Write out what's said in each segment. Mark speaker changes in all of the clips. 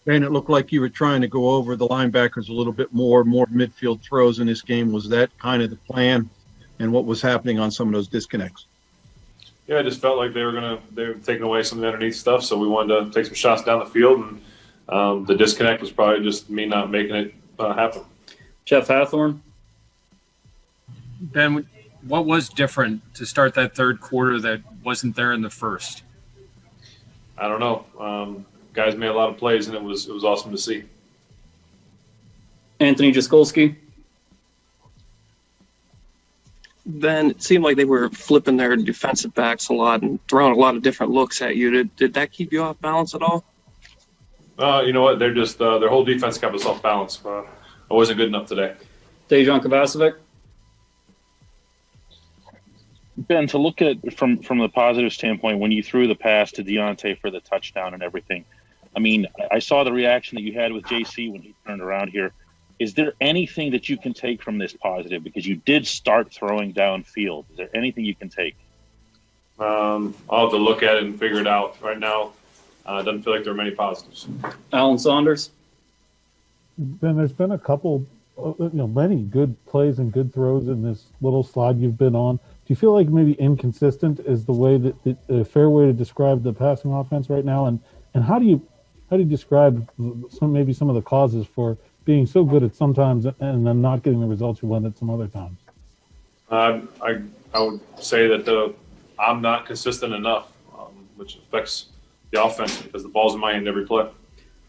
Speaker 1: And it looked like you were trying to go over the linebackers a little bit more midfield throws in this game. Was that kind of the plan, and what was happening on some of those disconnects?
Speaker 2: Yeah, I just felt like they were taking away some of the underneath stuff, so we wanted to take some shots down the field, and the disconnect was probably just me not making it happen.
Speaker 3: Jeff Hathorn.
Speaker 4: Ben, what was different to start that third quarter that wasn't there in the first?
Speaker 2: I don't know. Guys made a lot of plays, and it was awesome to see.
Speaker 3: Anthony Jaskolski.
Speaker 5: Ben, it seemed like they were flipping their defensive backs a lot and throwing a lot of different looks at you. Did that keep you off balance at all?
Speaker 2: You know what? They're just their whole defense kept us off balance. I wasn't good enough today.
Speaker 3: Dejan Kovacevic.
Speaker 6: Ben, to look at from the positive standpoint, when you threw the pass to Deontay for the touchdown and everything, I mean, I saw the reaction that you had with JC when he turned around here. Is there anything that you can take from this positive? Because you did start throwing downfield. Is there anything you can take?
Speaker 2: I'll have to look at it and figure it out. Right now, it doesn't feel like there are many positives.
Speaker 3: Alan Saunders.
Speaker 7: Ben, there's been a couple, many good plays and good throws in this little slide you've been on. Do you feel like maybe inconsistent is the way that the fair way to describe the passing offense right now? And how do you describe some of the causes for being so good at sometimes and then not getting the results you want at some other times?
Speaker 2: I would say that I'm not consistent enough, which affects the offense because the ball's in my hand every play.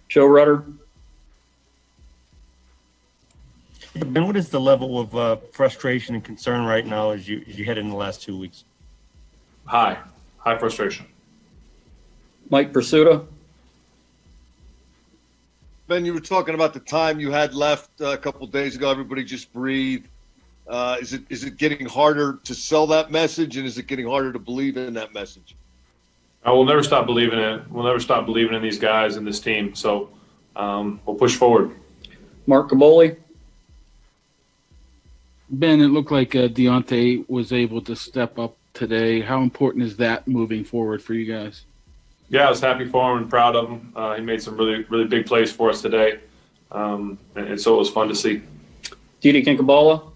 Speaker 3: Joe Rudder.
Speaker 8: Ben, what is the level of frustration and concern right now as you head in the last 2 weeks?
Speaker 2: High frustration.
Speaker 3: Mike Pursuta.
Speaker 9: Ben, you were talking about the time you had left a couple of days ago. Everybody just breathe. Is it getting harder to sell that message, and is it getting harder to believe in that message?
Speaker 2: I will never stop believing in it. We'll never stop believing in these guys and this team. So we'll push forward.
Speaker 3: Mark Caboli.
Speaker 10: Ben, it looked like Deontay was able to step up today. How important is that moving forward for you guys?
Speaker 2: Yeah, I was happy for him and proud of him. He made some really, really big plays for us today, and so it was fun to see.
Speaker 3: Didi Kinkabala.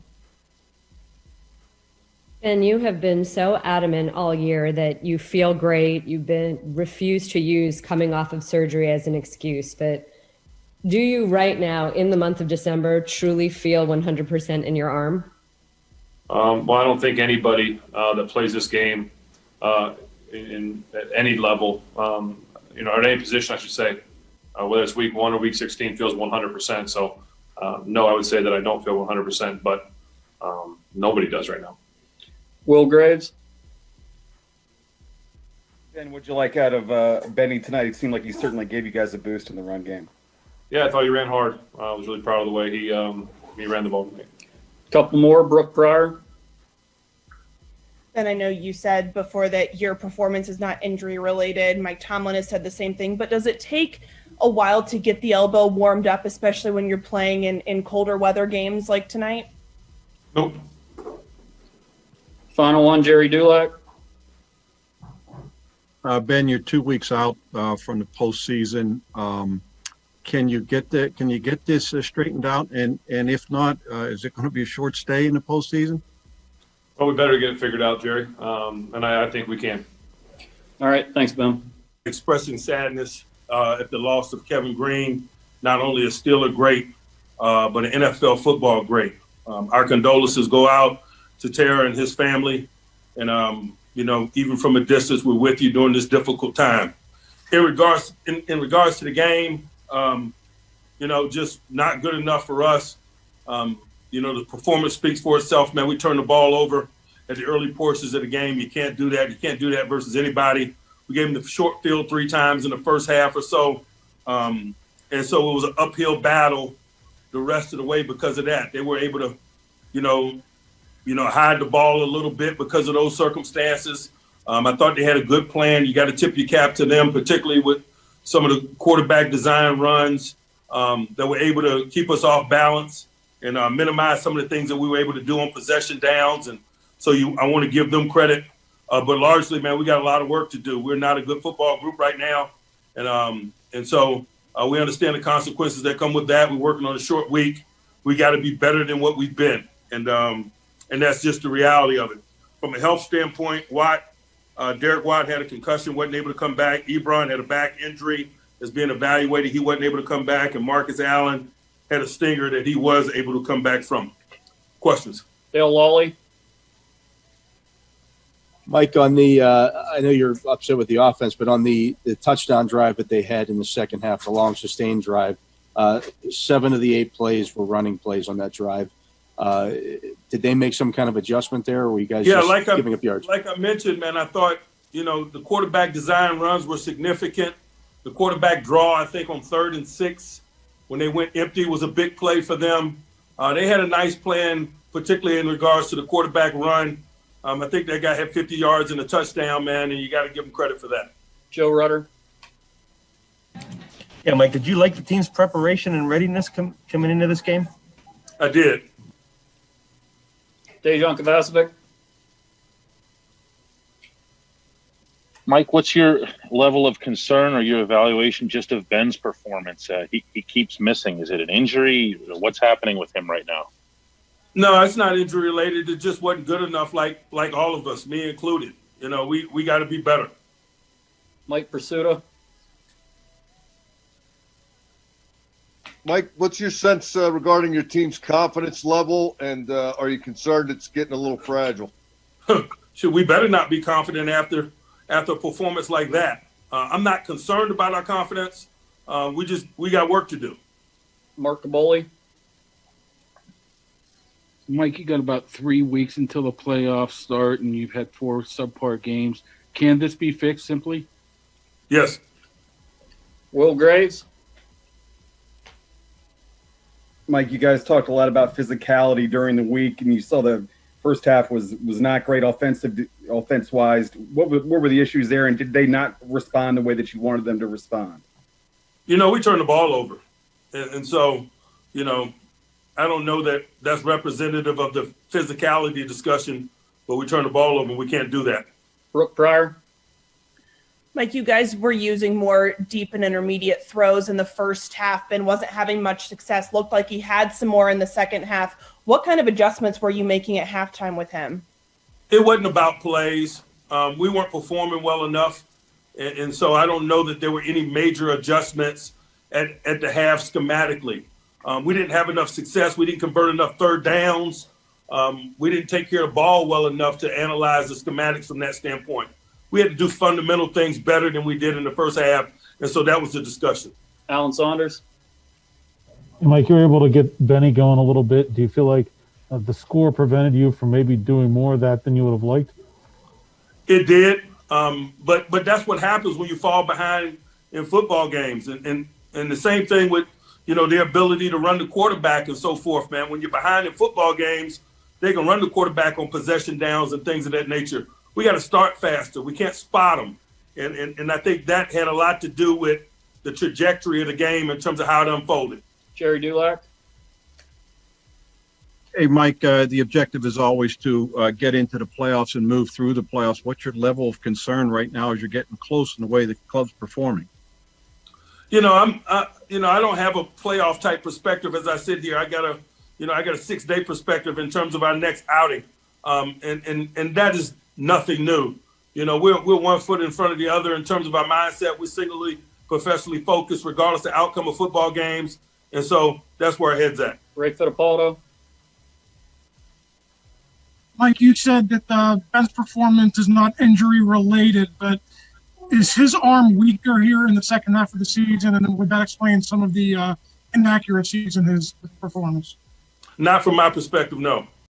Speaker 11: And you have been so adamant all year that you feel great. You've been refused to use coming off of surgery as an excuse. But do you right now, in the month of December, truly feel 100% in your arm?
Speaker 2: Well, I don't think anybody that plays this game at any level, at any position, I should say, whether it's week 1 or week 16, feels 100%. So, no, I would say that I don't feel 100%, but nobody does right now.
Speaker 3: Will Graves.
Speaker 12: Ben, what'd you like out of Benny tonight? It seemed like he certainly gave you guys a boost in the run game.
Speaker 2: Yeah, I thought he ran hard. I was really proud of the way he ran the ball to me.
Speaker 3: Couple more, Brooke Pryor.
Speaker 13: And I know you said before that your performance is not injury related. Mike Tomlin has said the same thing, but does it take a while to get the elbow warmed up, especially when you're playing in colder weather games like tonight?
Speaker 2: Nope.
Speaker 3: Final one, Jerry Dulac.
Speaker 1: Ben, you're 2 weeks out from the postseason. Can you get this straightened out? And if not, is it going to be a short stay in the postseason?
Speaker 2: Well, we better get it figured out, Jerry. And I think we can.
Speaker 3: All right. Thanks, Ben.
Speaker 14: Expressing sadness at the loss of Kevin Green, not only a Steeler great, but an NFL football great. Our condolences go out to Tara and his family. And, even from a distance, we're with you during this difficult time. In regards to the game, just not good enough for us. The performance speaks for itself, man. We turned the ball over at the early portions of the game. You can't do that. You can't do that versus anybody. We gave them the short field 3 times in the first half or so. And so it was an uphill battle the rest of the way because of that. They were able to, hide the ball a little bit because of those circumstances. I thought they had a good plan. You got to tip your cap to them, particularly with some of the quarterback design runs that were able to keep us off balance and minimize some of the things that we were able to do on possession downs. And so I want to give them credit. But largely, man, we got a lot of work to do. We're not a good football group right now. And so We understand the consequences that come with that. We're working on a short week. We got to be better than what we've been, and that's just the reality of it. From a health standpoint, Derek Watt had a concussion, wasn't able to come back. Ebron had a back injury, is being evaluated. He wasn't able to come back, and Marcus Allen had a stinger that he was able to come back from. Questions?
Speaker 3: Dale Lawley.
Speaker 15: Mike, on the I know you're upset with the offense, but on the touchdown drive that they had in the second half, the long sustained drive, 7 of the 8 plays were running plays on that drive. Did they make some kind of adjustment there, or were you guys giving up yards?
Speaker 14: Like I mentioned, man, I thought, the quarterback design runs were significant. The quarterback draw, I think, on 3rd and 6, when they went empty, was a big play for them. They had a nice plan, particularly in regards to the quarterback run. I think that guy had 50 yards and a touchdown, man, and you got to give him credit for that.
Speaker 3: Joe Rudder.
Speaker 8: Yeah, Mike, did you like the team's preparation and readiness coming into this game?
Speaker 14: I did.
Speaker 3: Dejan Kovacevic.
Speaker 6: Mike, what's your level of concern or your evaluation just of Ben's performance? He keeps missing. Is it an injury? What's happening with him right now?
Speaker 14: No, it's not injury related. It just wasn't good enough, like all of us, me included. We got to be better.
Speaker 3: Mike Pursuta.
Speaker 9: Mike, what's your sense regarding your team's confidence level, and are you concerned it's getting a little fragile?
Speaker 14: We better not be confident after a performance like that. I'm not concerned about our confidence. We got work to do.
Speaker 3: Mark Caboli.
Speaker 10: Mike, you got about 3 weeks until the playoffs start, and you've had 4 subpar games. Can this be fixed simply?
Speaker 14: Yes.
Speaker 3: Will Graves.
Speaker 12: Mike, you guys talked a lot about physicality during the week, and you saw the first half was not great offense-wise. What were the issues there, and did they not respond the way that you wanted them to respond?
Speaker 14: We turned the ball over. And so, I don't know that that's representative of the physicality discussion, but we turned the ball over, and we can't do that.
Speaker 3: Brooke Pryor.
Speaker 13: Mike, you guys were using more deep and intermediate throws in the first half. Ben wasn't having much success. Looked like he had some more in the second half. What kind of adjustments were you making at halftime with him?
Speaker 14: It wasn't about plays. We weren't performing well enough. And so I don't know that there were any major adjustments at the half schematically. We didn't have enough success. We didn't convert enough third downs. We didn't take care of the ball well enough to analyze the schematics from that standpoint. We had to do fundamental things better than we did in the first half, and so that was the discussion.
Speaker 3: Alan Saunders.
Speaker 7: Mike, you were able to get Benny going a little bit. Do you feel like the score prevented you from maybe doing more of that than you would have liked?
Speaker 14: It did, but that's what happens when you fall behind in football games, and the same thing with their ability to run the quarterback and so forth, man. When you're behind in football games, they can run the quarterback on possession downs and things of that nature. We got to start faster. We can't spot them. And I think that had a lot to do with the trajectory of the game in terms of how it unfolded.
Speaker 3: Jerry Dulac.
Speaker 1: Hey, Mike, the objective is always to get into the playoffs and move through the playoffs. What's your level of concern right now as you're getting close in the way the club's performing?
Speaker 14: I don't have a playoff type perspective as I sit here. I got a 6-day perspective in terms of our next outing. And that is nothing new. We're 1 foot in front of the other in terms of our mindset. We're singularly professionally focused regardless of the outcome of football games. And so that's where our head's at.
Speaker 3: Ray Fittipaldo.
Speaker 16: Mike, you said that the best performance is not injury related, but is his arm weaker here in the second half of the season? And would that explain some of the inaccuracies in his performance?
Speaker 14: Not from my perspective, no.